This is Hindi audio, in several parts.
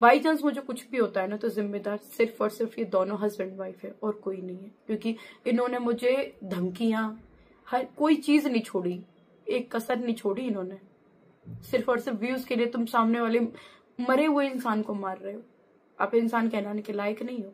बाई चांस मुझे कुछ भी होता है ना, तो जिम्मेदार सिर्फ और सिर्फ ये दोनों हस्बैंड वाइफ है और कोई नहीं है, क्योंकि इन्होंने मुझे धमकियां, हर कोई चीज नहीं छोड़ी, एक कसर नहीं छोड़ी इन्होंने। सिर्फ और सिर्फ व्यूज के लिए तुम सामने वाले मरे हुए इंसान को मार रहे हो, आप इंसान कहलाने के लायक नहीं हो।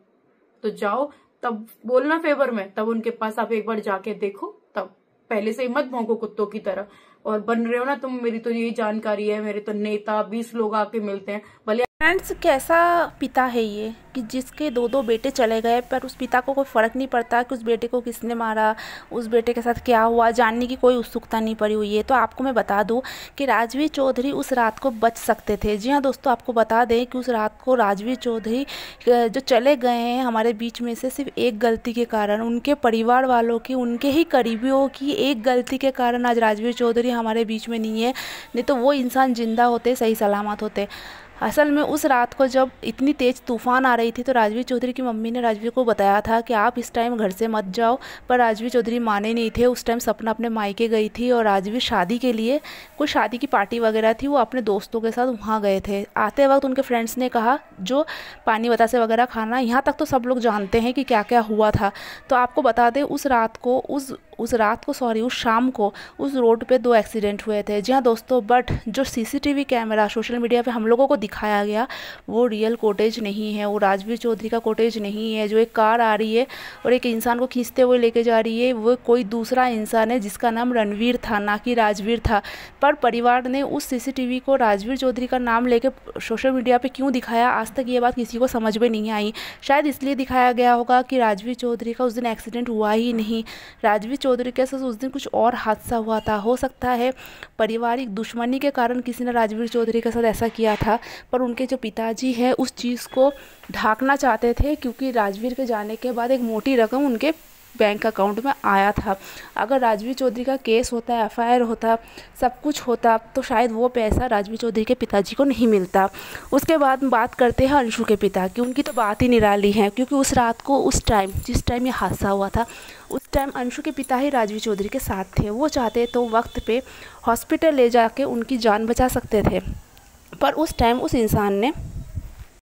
तो जाओ तब बोलना फेवर में, तब उनके पास आप एक बार जाके देखो, तब पहले से ही मत भौंको कुत्तों की तरह। और बन रहे हो ना तुम, मेरी तो यही जानकारी है, मेरे तो नेता 20 लोग आके मिलते हैं भले। फ्रेंड्स, कैसा पिता है ये कि जिसके दो दो बेटे चले गए, पर उस पिता को कोई फ़र्क नहीं पड़ता कि उस बेटे को किसने मारा, उस बेटे के साथ क्या हुआ, जानने की कोई उत्सुकता नहीं पड़ी हुई है। तो आपको मैं बता दूं कि राजवीर चौधरी उस रात को बच सकते थे। जी हाँ दोस्तों, आपको बता दें कि उस रात को राजवीर चौधरी जो चले गए हैं हमारे बीच में से सिर्फ एक गलती के कारण, उनके परिवार वालों की, उनके ही करीबियों की एक गलती के कारण आज राजवीर चौधरी हमारे बीच में नहीं है। नहीं तो वो इंसान जिंदा होते, सही सलामत होते। असल में उस रात को जब इतनी तेज़ तूफ़ान आ रही थी, तो राजवीर चौधरी की मम्मी ने राजवीर को बताया था कि आप इस टाइम घर से मत जाओ, पर राजवीर चौधरी माने नहीं थे। उस टाइम सपना अपने मायके गई थी और राजवीर शादी के लिए, कोई शादी की पार्टी वगैरह थी, वो अपने दोस्तों के साथ वहाँ गए थे। आते वक्त उनके फ्रेंड्स ने कहा जो पानी बतासे वगैरह खाना, यहाँ तक तो सब लोग जानते हैं कि क्या क्या हुआ था। तो आपको बता दें उस शाम को उस रोड पे 2 एक्सीडेंट हुए थे। जी हाँ दोस्तों, बट जो सीसीटीवी कैमरा सोशल मीडिया पे हम लोगों को दिखाया गया वो रियल फुटेज नहीं है, वो राजवीर चौधरी का फुटेज नहीं है। जो एक कार आ रही है और एक इंसान को खींचते हुए लेके जा रही है, वो कोई दूसरा इंसान है जिसका नाम रणवीर था, ना कि राजवीर था। पर परिवार ने उस सीसीटीवी को राजवीर चौधरी का नाम लेके सोशल मीडिया पे क्यों दिखाया, आज तक ये बात किसी को समझ में नहीं आई। शायद इसलिए दिखाया गया होगा कि राजवीर चौधरी का उस दिन एक्सीडेंट हुआ ही नहीं, राजवीर चौधरी के साथ उस दिन कुछ और हादसा हुआ था। हो सकता है पारिवारिक दुश्मनी के कारण किसी ने राजवीर चौधरी के साथ ऐसा किया था, पर उनके जो पिताजी हैं उस चीज़ को ढांकना चाहते थे, क्योंकि राजवीर के जाने के बाद एक मोटी रकम उनके बैंक अकाउंट में आया था। अगर राजवीर चौधरी का केस होता, एफआईआर होता, सब कुछ होता, तो शायद वो पैसा राजवीर चौधरी के पिताजी को नहीं मिलता। उसके बाद बात करते हैं अंशु के पिता की, उनकी तो बात ही निराली है, क्योंकि उस रात को जिस टाइम ये हादसा हुआ था, उस टाइम अंशु के पिता ही राजवीर चौधरी के साथ थे। वो चाहते तो वक्त पे हॉस्पिटल ले जाके उनकी जान बचा सकते थे, पर उस टाइम उस इंसान ने